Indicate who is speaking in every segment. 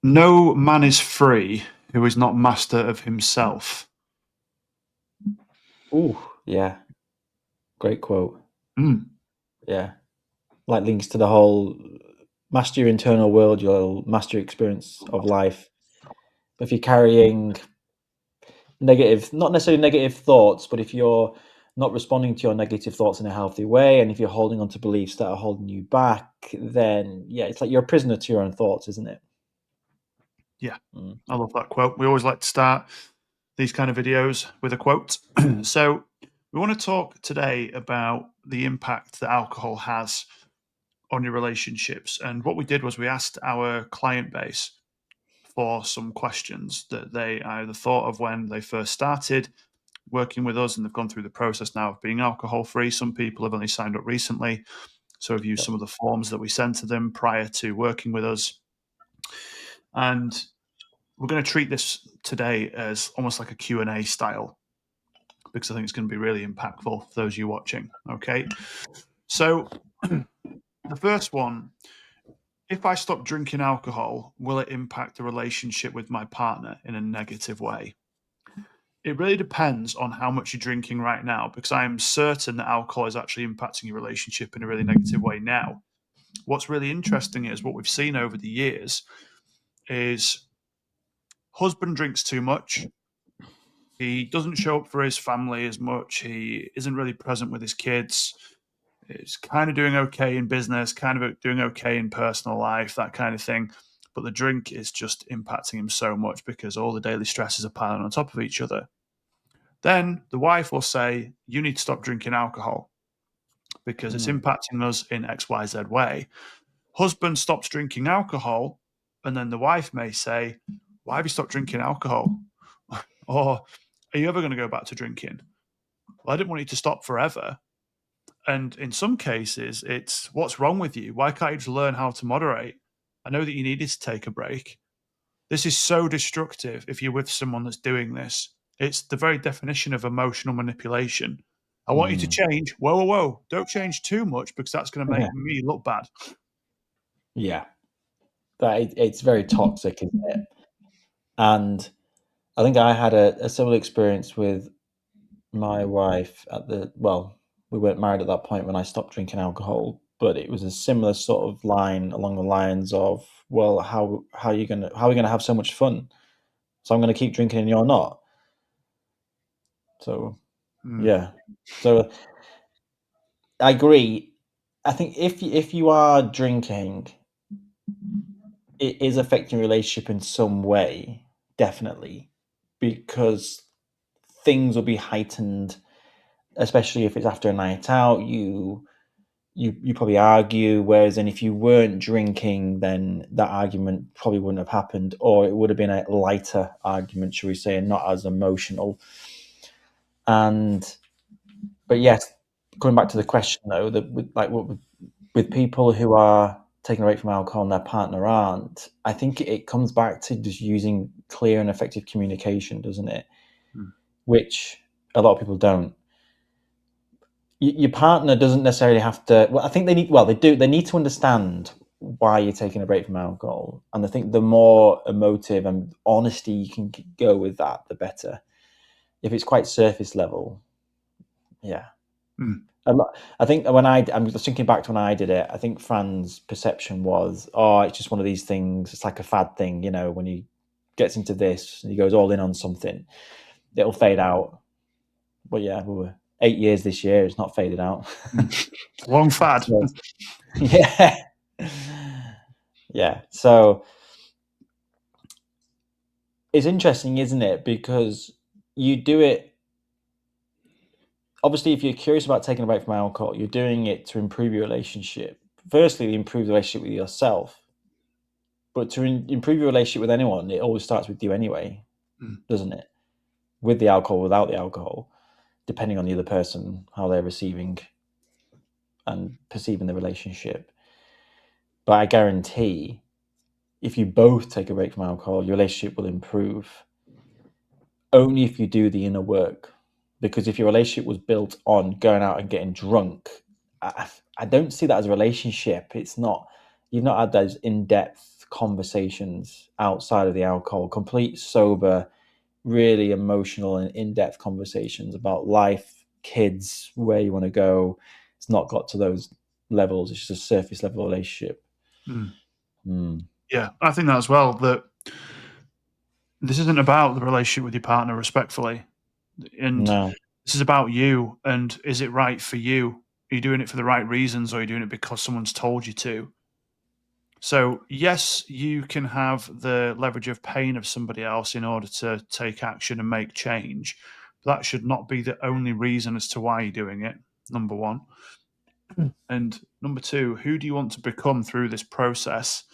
Speaker 1: No man is free who is not master of himself.
Speaker 2: Ooh, yeah, great quote.
Speaker 1: Mm.
Speaker 2: Yeah, like links to the whole master your internal world, you'll master your experience of life. But if you're carrying negative, not necessarily negative thoughts, but if you're not responding to your negative thoughts in a healthy way, and if you're holding on to beliefs that are holding you back, then yeah, it's like you're a prisoner to your own thoughts, isn't it?
Speaker 1: Yeah,
Speaker 2: Mm.
Speaker 1: I love that quote. We always like to start these kind of videos with a quote. So, we want to talk today about the impact that alcohol has on your relationships. And what we did was we asked our client base for some questions that they either thought of when they first started working with us and they've gone through the process now of being alcohol free. Some people have only signed up recently. So, we've used
Speaker 2: Yep.
Speaker 1: some of the forms that we sent to them prior to working with us. And we're going to treat this today as almost like a Q&A style because I think it's going to be really impactful for those of you watching. Okay. So, the first one, if I stop drinking alcohol, will it impact the relationship with my partner in a negative way? It really depends on how much you're drinking right now because I am certain that alcohol is actually impacting your relationship in a really negative way now. What's really interesting is what we've seen over the years is husband drinks too much. He doesn't show up for his family as much. He isn't really present with his kids. He's kind of doing okay in business, kind of doing okay in personal life, that kind of thing. But the drink is just impacting him so much because all the daily stresses are piling on top of each other. Then the wife will say, "You need to stop drinking alcohol because it's
Speaker 2: Mm.
Speaker 1: impacting us in XYZ way." Husband stops drinking alcohol, and then the wife may say, "Why have you stopped drinking alcohol?" Or, "Are you ever going to go back to drinking?" "Well, I didn't want you to stop forever." And in some cases, it's, "What's wrong with you? Why can't you just learn how to moderate? I know that you needed to take a break." This is so destructive if you're with someone that's doing this. It's the very definition of emotional manipulation. "I want you to
Speaker 2: Mm.
Speaker 1: change." Whoa, whoa, whoa. Don't change too much because that's going to make me look bad.
Speaker 2: Yeah, it's very toxic, isn't it? And I think I had a similar experience with my wife at the well, we weren't married at that point when I stopped drinking alcohol, but it was a similar sort of line along the lines of, well, how are we gonna have so much fun? So I'm gonna keep drinking and you're not. So
Speaker 1: Mm,
Speaker 2: yeah. So I agree. I think if you are drinking, it is affecting your relationship in some way, definitely, because things will be heightened, especially if it's after a night out. You probably argue, whereas then if you weren't drinking, then that argument probably wouldn't have happened, or it would have been a lighter argument, shall we say, and not as emotional. And but yes, going back to the question though, that with people who are taking a break from alcohol and their partner aren't, I think it comes back to just using clear and effective communication, doesn't it?
Speaker 1: mm,
Speaker 2: Which a lot of people don't. Your partner doesn't necessarily have to. Well, I think they need. Well, they do. They need to understand why you're taking a break from alcohol, and I think the more emotive and honesty you can go with that, the better. If it's quite surface level, yeah.
Speaker 1: mm.
Speaker 2: I think I'm just thinking back to when I did it. I think Fran's perception was, oh, it's just one of these things. It's like a fad thing, when he gets into this and he goes all in on something, it'll fade out. But yeah, we were 8 years this year. It's not faded out.
Speaker 1: Mm. Long fad.
Speaker 2: So, yeah. Yeah. So it's interesting, isn't it? Because you do it, obviously, if you're curious about taking a break from alcohol, you're doing it to improve your relationship. Firstly, improve the relationship with yourself. But to improve your relationship with anyone, it always starts with you anyway,
Speaker 1: Mm,
Speaker 2: doesn't it? With the alcohol, without the alcohol, depending on the other person, how they're receiving and perceiving the relationship. But I guarantee if you both take a break from alcohol, your relationship will improve only if you do the inner work. Because if your relationship was built on going out and getting drunk, I don't see that as a relationship. It's not, you've not had those in depth conversations outside of the alcohol, complete sober, really emotional and in-depth conversations about life, kids, where you want to go. It's not got to those levels. It's just a surface level relationship.
Speaker 1: Mm.
Speaker 2: Mm.
Speaker 1: Yeah, I think that as well. That this isn't about the relationship with your partner, respectfully, and
Speaker 2: No.
Speaker 1: this is about you. And is it right for you? Are you doing it for the right reasons, or are you doing it because someone's told you to? So, yes, you can have the leverage of pain of somebody else in order to take action and make change. But that should not be the only reason as to why you're doing it, number one. And number two, who do you want to become through this process?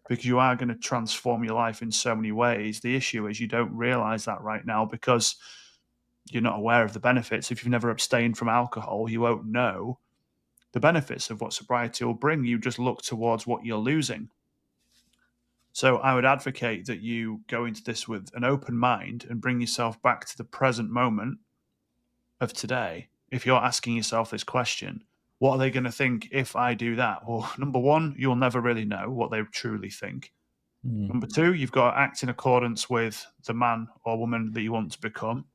Speaker 1: Because you are going to transform your life in so many ways. The issue is you don't realize that right now because you're not aware of the benefits. If you've never abstained from alcohol, you won't know the benefits of what sobriety will bring. You just look towards what you're losing. So I would advocate that you go into this with an open mind and bring yourself back to the present moment of today. If you're asking yourself this question, what are they going to think if I do that? Well, number one, you'll never really know what they truly think.
Speaker 2: Mm.
Speaker 1: Number two, you've got to act in accordance with the man or woman that you want to become.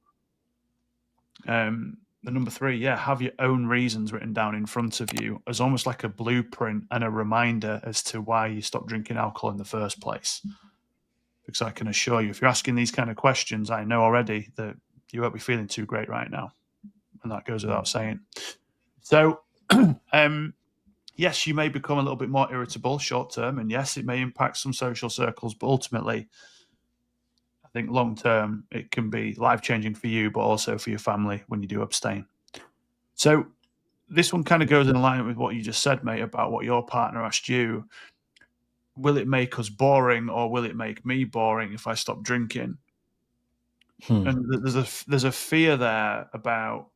Speaker 1: The number three, yeah, have your own reasons written down in front of you as almost like a blueprint and a reminder as to why you stopped drinking alcohol in the first place. Because I can assure you, if you're asking these kind of questions, I know already that you won't be feeling too great right now. And that goes without saying. So, yes, you may become a little bit more irritable short term, and yes, it may impact some social circles, but ultimately, I think long term, it can be life changing for you, but also for your family when you do abstain. So, this one kind of goes in line with what you just said, mate, about what your partner asked you. Will it make us boring or will it make me boring if I stop drinking?
Speaker 2: Hmm.
Speaker 1: And there's a fear there about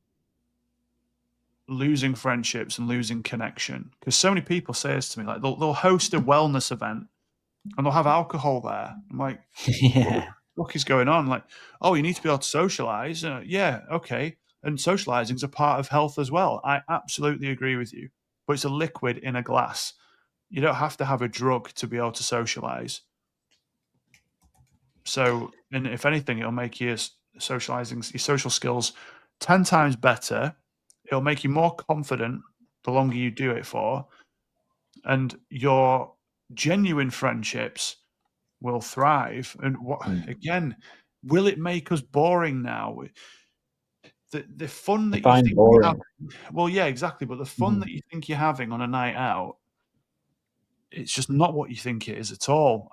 Speaker 1: losing friendships and losing connection because so many people say this to me, like they'll host a wellness event and they'll have alcohol there. I'm like, what the
Speaker 2: Yeah.
Speaker 1: fuck is going on? Like, oh, you need to be able to socialize. Yeah, okay. And socializing is a part of health as well. I absolutely agree with you. But it's a liquid in a glass. You don't have to have a drug to be able to socialize. So, and if anything, it'll make your socializing, your social skills 10 times better. It'll make you more confident the longer you do it for. And your genuine friendships will thrive. And what,
Speaker 2: Mm.
Speaker 1: again, will it make us boring now? The fun that you
Speaker 2: Define
Speaker 1: think you have,
Speaker 2: boring.
Speaker 1: well, yeah, exactly. But the fun
Speaker 2: Mhm.
Speaker 1: that you think you're having on a night out, it's just not what you think it is at all.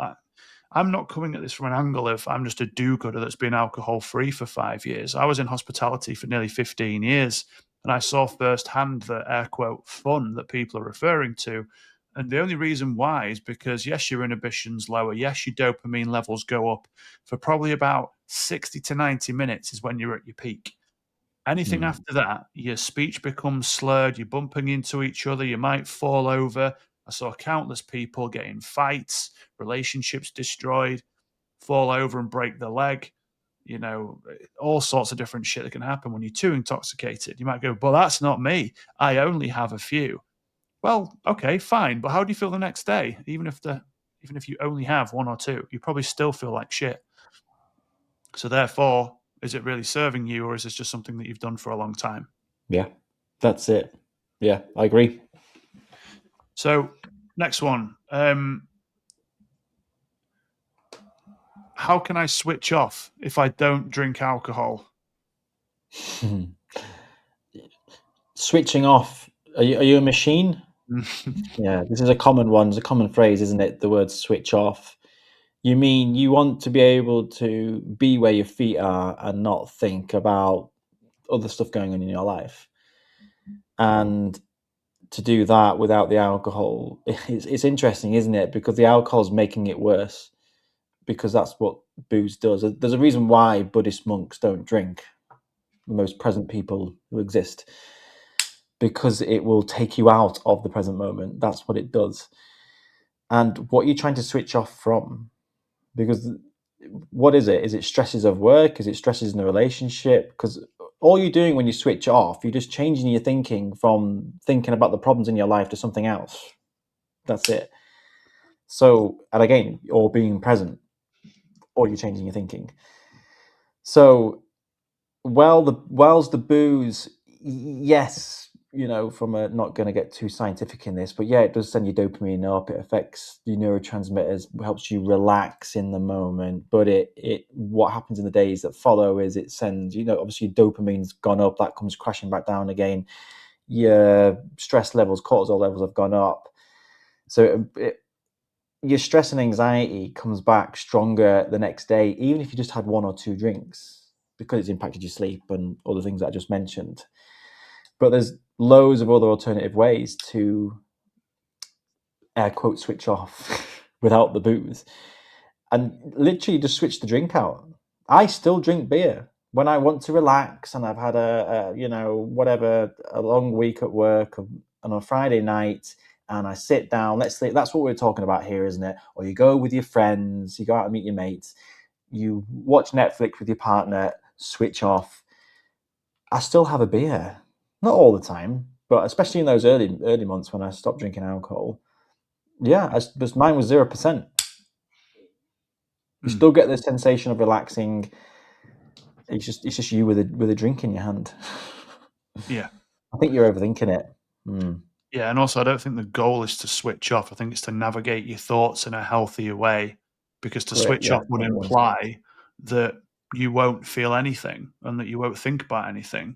Speaker 1: I'm not coming at this from an angle of I'm just a do-gooder that's been alcohol free for 5 years. I was in hospitality for nearly 15 years and I saw firsthand the air quote fun that people are referring to. And the only reason why is because, yes, your inhibition's lower. Yes, your dopamine levels go up for probably about 60 to 90 minutes is when you're at your peak. Anything
Speaker 2: Mm.
Speaker 1: after that, your speech becomes slurred, you're bumping into each other, you might fall over. I saw countless people get in fights, relationships destroyed, fall over and break their leg. You know, all sorts of different shit that can happen when you're too intoxicated. You might go, but that's not me. I only have a few. Well, okay, fine. But how do you feel the next day? Even if you only have one or two, you probably still feel like shit. So therefore, is it really serving you or is this just something that you've done for a long time?
Speaker 2: Yeah. That's it. Yeah, I agree.
Speaker 1: So, next one. How can I switch off if I don't drink alcohol?
Speaker 2: Switching off. Are you a machine? Yeah, this is a common one. It's a common phrase, isn't it? The word switch off. You mean you want to be able to be where your feet are and not think about other stuff going on in your life. And to do that without the alcohol, it's interesting, isn't it? Because the alcohol's making it worse because that's what booze does. There's a reason why Buddhist monks don't drink, the most present people who exist, because it will take you out of the present moment. That's what it does. And what you're trying to switch off from, because what is it? Is it stresses of work? Is it stresses in a relationship? Because all you're doing when you switch off, you're just changing your thinking from thinking about the problems in your life to something else. That's it. So, and again, or being present, or you're changing your thinking. So, whilst the booze, yes, from a, not going to get too scientific in this, but yeah, it does send your dopamine up. It affects your neurotransmitters, helps you relax in the moment. But what happens in the days that follow is it sends, obviously your dopamine's gone up, that comes crashing back down again. Your stress levels, cortisol levels have gone up. So your stress and anxiety comes back stronger the next day, even if you just had one or two drinks, because it's impacted your sleep and all the things that I just mentioned. But there's loads of other alternative ways to air quote switch off without the booze, and literally just switch the drink out. I still drink beer when I want to relax, and I've had whatever, a long week at work, and on a Friday night, and I sit down. Let's say that's what we're talking about here, isn't it? Or you go with your friends, you go out and meet your mates, you watch Netflix with your partner, switch off. I still have a beer, not all the time, but especially in those early months when I stopped drinking alcohol. Yeah, but mine was 0%. You
Speaker 1: Mm.
Speaker 2: still get the sensation of relaxing. It's just you with a drink in your hand.
Speaker 1: Yeah.
Speaker 2: I think you're overthinking it.
Speaker 1: Yeah, and also I don't think the goal is to switch off. I think it's to navigate your thoughts in a healthier way, because to
Speaker 2: Correct.
Speaker 1: switch
Speaker 2: Yeah,
Speaker 1: off would
Speaker 2: totally.
Speaker 1: imply that you won't feel anything and that you won't think about anything.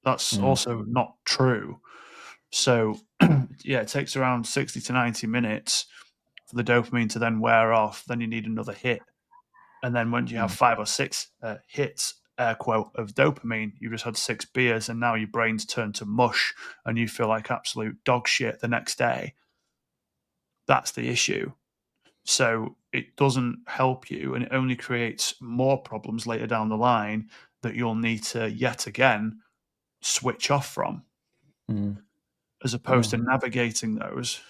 Speaker 1: That's
Speaker 2: Mm,
Speaker 1: also not true. So, yeah, it takes around 60 to 90 minutes for the dopamine to then wear off. Then you need another hit. And then when you have
Speaker 2: mm,
Speaker 1: 5 or 6 hits, air quote, of dopamine, you've just had 6 beers, and now your brain's turned to mush and you feel like absolute dog shit the next day. That's the issue. So it doesn't help you, and it only creates more problems later down the line that you'll need to yet again switch off from,
Speaker 2: mm.
Speaker 1: as opposed
Speaker 2: Yeah.
Speaker 1: to navigating those.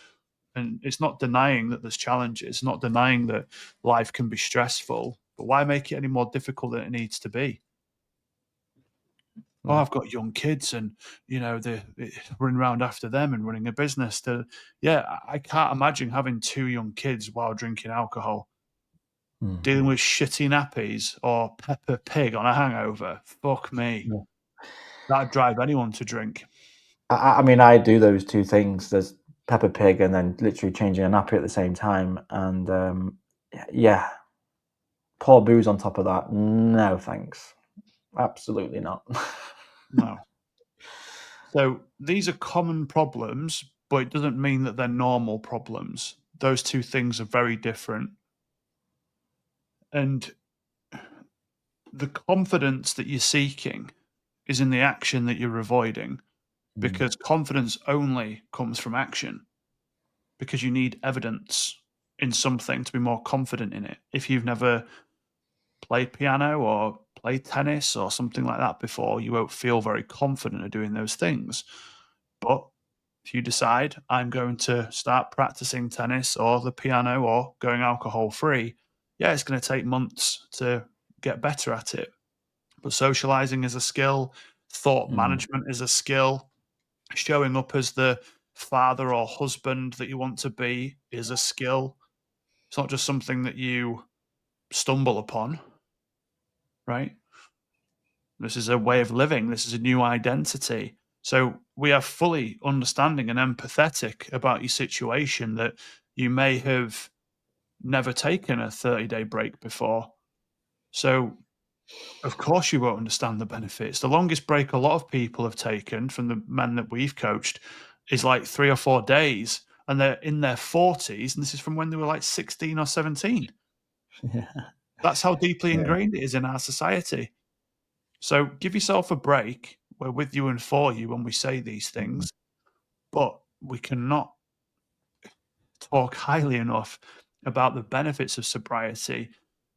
Speaker 1: And it's not denying that there's challenges, not denying that life can be stressful, but why make it any more difficult than it needs to be? Oh,
Speaker 2: Yeah.
Speaker 1: I've got young kids, and they're running around after them and running a business. Yeah, I can't imagine having 2 young kids while drinking alcohol,
Speaker 2: Mm.
Speaker 1: dealing with shitty nappies or Pepper Pig on a hangover. Fuck me,
Speaker 2: Yeah.
Speaker 1: that'd drive anyone to drink.
Speaker 2: I mean, I do those two things. There's Peppa Pig and then literally changing a nappy at the same time. And yeah, pour booze on top of that. No, thanks. Absolutely not.
Speaker 1: No. So these are common problems, but it doesn't mean that they're normal problems. Those two things are very different. And the confidence that you're seeking is in the action that you're avoiding,
Speaker 2: Mm,
Speaker 1: because confidence only comes from action, because you need evidence in something to be more confident in it. If you've never played piano or played tennis or something like that before, you won't feel very confident at doing those things. But if you decide, I'm going to start practicing tennis or the piano or going alcohol free, yeah, it's going to take months to get better at it. But socializing is a skill, thought
Speaker 2: mm,
Speaker 1: management is a skill, showing up as the father or husband that you want to be is a skill. It's not just something that you stumble upon, right? This is a way of living. This is a new identity. So we are fully understanding and empathetic about your situation, that you may have never taken a 30-day break before. So, of course, you won't understand the benefits. The longest break a lot of people have taken from the men that we've coached is like 3 or 4 days, and they're in their 40s. And this is from when they were like 16 or 17.
Speaker 2: yeah.
Speaker 1: That's how deeply
Speaker 2: Yeah.
Speaker 1: ingrained it is in our society. So give yourself a break. We're with you and for you when we say these
Speaker 2: Mm,
Speaker 1: things, but we cannot talk highly enough about the benefits of sobriety,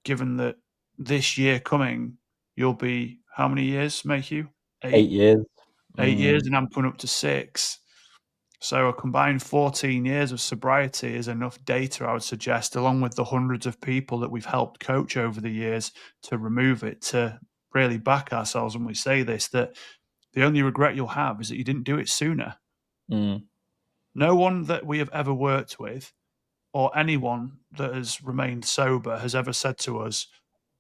Speaker 1: given that this year coming, you'll be how many years, Mayhew? 8?
Speaker 2: 8 years.
Speaker 1: 8 years,
Speaker 2: Mm,
Speaker 1: and I'm coming up to 6. So a combined 14 years of sobriety is enough data, I would suggest, along with the hundreds of people that we've helped coach over the years to remove it, to really back ourselves when we say this, that the only regret you'll have is that you didn't do it sooner.
Speaker 2: mm,
Speaker 1: No one that we have ever worked with or anyone that has remained sober has ever said to us,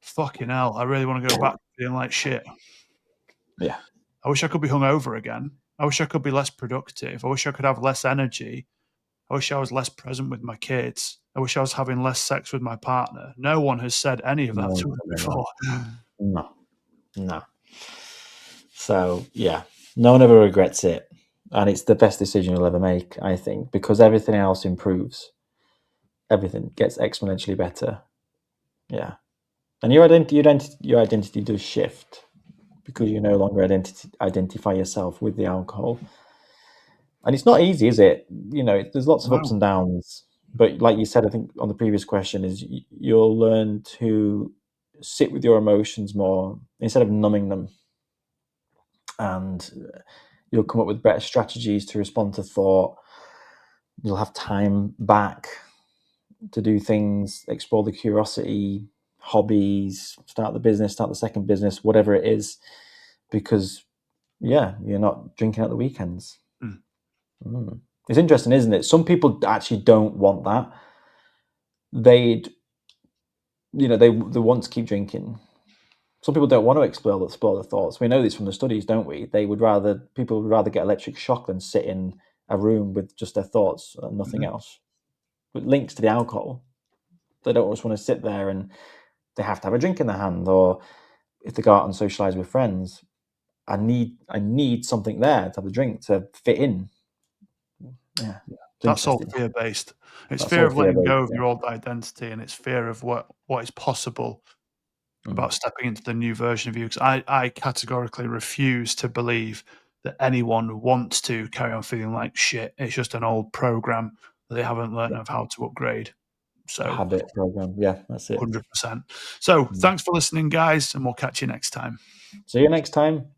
Speaker 1: "Fucking hell, I really want to go back to feeling like shit.
Speaker 2: Yeah.
Speaker 1: I wish I could be hungover again. I wish I could be less productive. I wish I could have less energy. I wish I was less present with my kids. I wish I was having less sex with my partner." No one has said any of that
Speaker 2: No,
Speaker 1: to us
Speaker 2: no,
Speaker 1: before.
Speaker 2: no, no. So yeah, no one ever regrets it, and it's the best decision you'll ever make, I think, because everything else improves. Everything gets exponentially better. Yeah, and your identity does shift because you no longer identify yourself with the alcohol, and it's not easy, is it? There's lots of ups
Speaker 1: No.
Speaker 2: and downs, but like you said, I think on the previous question is you'll learn to sit with your emotions more instead of numbing them, and you'll come up with better strategies to respond to thought. You'll have time back to do things, explore the curiosity, hobbies, start the business, start the second business, whatever it is, because yeah, you're not drinking at the weekends.
Speaker 1: Mm.
Speaker 2: Mm. It's interesting, isn't it? Some people actually don't want that. They'd, they want to keep drinking. Some people don't want to explore the thoughts. We know this from the studies, don't we? People would rather get electric shock than sit in a room with just their thoughts and nothing
Speaker 1: Mhm.
Speaker 2: else. But links to the alcohol, they don't just want to sit there and they have to have a drink in their hand, or if they go out and socialize with friends, I need something there to have a drink to fit in. Yeah, it's
Speaker 1: That's all
Speaker 2: interesting.
Speaker 1: fear based. It's
Speaker 2: That's
Speaker 1: fear
Speaker 2: all
Speaker 1: of
Speaker 2: fear
Speaker 1: letting
Speaker 2: based.
Speaker 1: go of
Speaker 2: Yeah.
Speaker 1: your old identity, and it's fear of what is possible
Speaker 2: Mm.
Speaker 1: about stepping into the new version of you. Because I categorically refuse to believe that anyone wants to carry on feeling like shit. It's just an old program that they haven't learned
Speaker 2: Yeah.
Speaker 1: of how to upgrade.
Speaker 2: A
Speaker 1: So
Speaker 2: habit program. Yeah, that's it.
Speaker 1: 100%. So
Speaker 2: Mm.
Speaker 1: thanks for listening, guys, and we'll catch you next time.
Speaker 2: See you next time.